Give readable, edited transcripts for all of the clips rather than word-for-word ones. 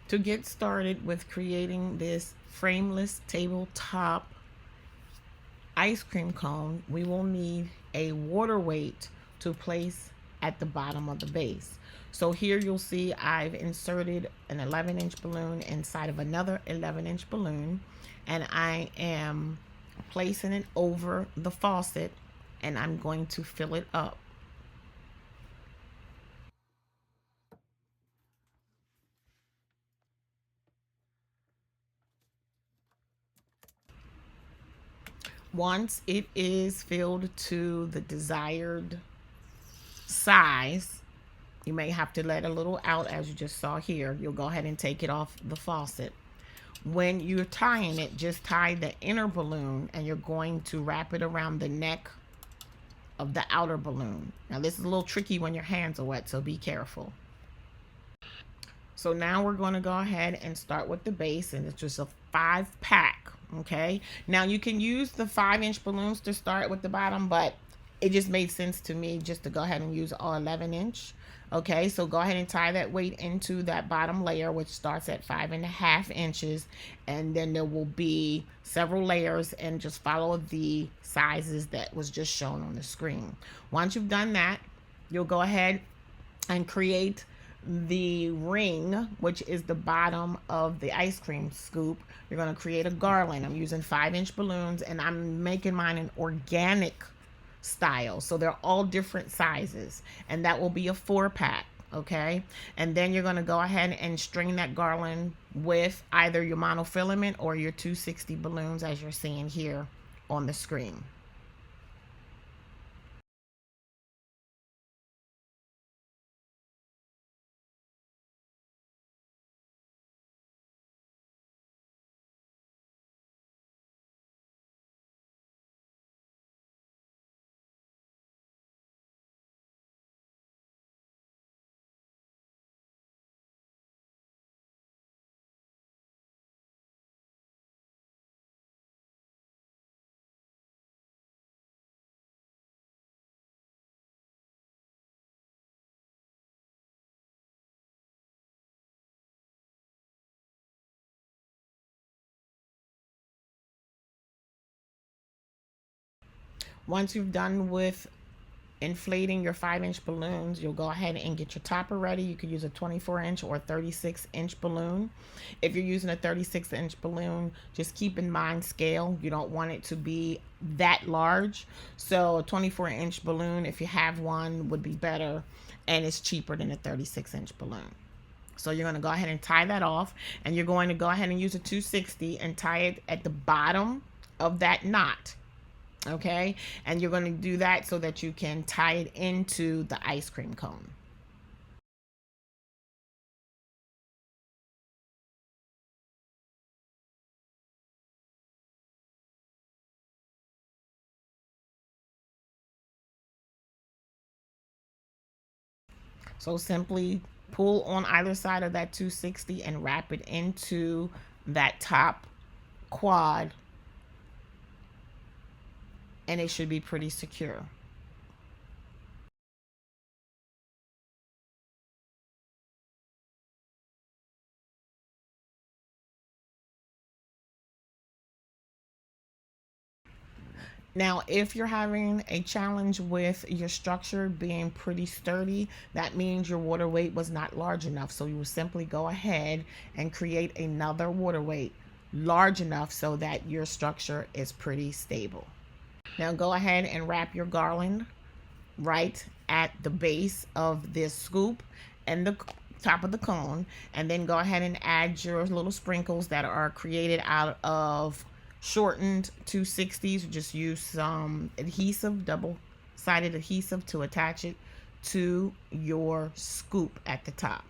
To get started with creating this frameless tabletop ice cream cone, we will need a water weight to place at the bottom of the base. So here you'll see I've inserted an 11-inch balloon inside of another 11-inch balloon, and I am placing it over the faucet, and I'm going to fill it up. Once it is filled to the desired size, you may have to let a little out, as you just saw here. You'll go ahead and take it off the faucet. When you're tying it, just tie the inner balloon, and you're going to wrap it around the neck of the outer balloon. Now this is a little tricky when your hands are wet, so be careful. So now we're going to go ahead and start with the base, and it's just a 5-pack. Okay, now you can use the 5-inch balloons to start with the bottom, but it just made sense to me just to go ahead and use all 11-inch. Okay, so go ahead and tie that weight into that bottom layer, which starts at 5.5 inches, and then there will be several layers, and just follow the sizes that was just shown on the screen. Once you've done that, you'll go ahead and create the ring, which is the bottom of the ice cream scoop. You're going to create a garland. I'm using 5-inch balloons, and I'm making mine an organic style, so they're all different sizes, and that will be a 4-pack. Okay, and then you're going to go ahead and string that garland with either your monofilament or your 260 balloons, as you're seeing here on the screen. Once you've done with inflating your 5-inch balloons, you'll go ahead and get your topper ready. You could use a 24-inch or 36-inch balloon. If you're using a 36-inch balloon, just keep in mind scale. You don't want it to be that large. So a 24-inch balloon, if you have one, would be better, and it's cheaper than a 36-inch balloon. So you're going to go ahead and tie that off, and you're going to go ahead and use a 260 and tie it at the bottom of that knot. Okay, and you're going to do that so that you can tie it into the ice cream cone. So simply pull on either side of that 260 and wrap it into that top quad, and it should be pretty secure. Now, if you're having a challenge with your structure being pretty sturdy, that means your water weight was not large enough. So you will simply go ahead and create another water weight large enough so that your structure is pretty stable. Now go ahead and wrap your garland right at the base of this scoop and the top of the cone, and then go ahead and add your little sprinkles that are created out of shortened 260s. Just use some adhesive, double-sided adhesive, to attach it to your scoop at the top.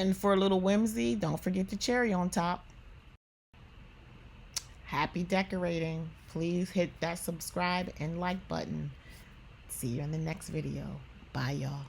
And for a little whimsy, don't forget the cherry on top. Happy decorating. Please hit that subscribe and like button. See you in the next video. Bye, y'all.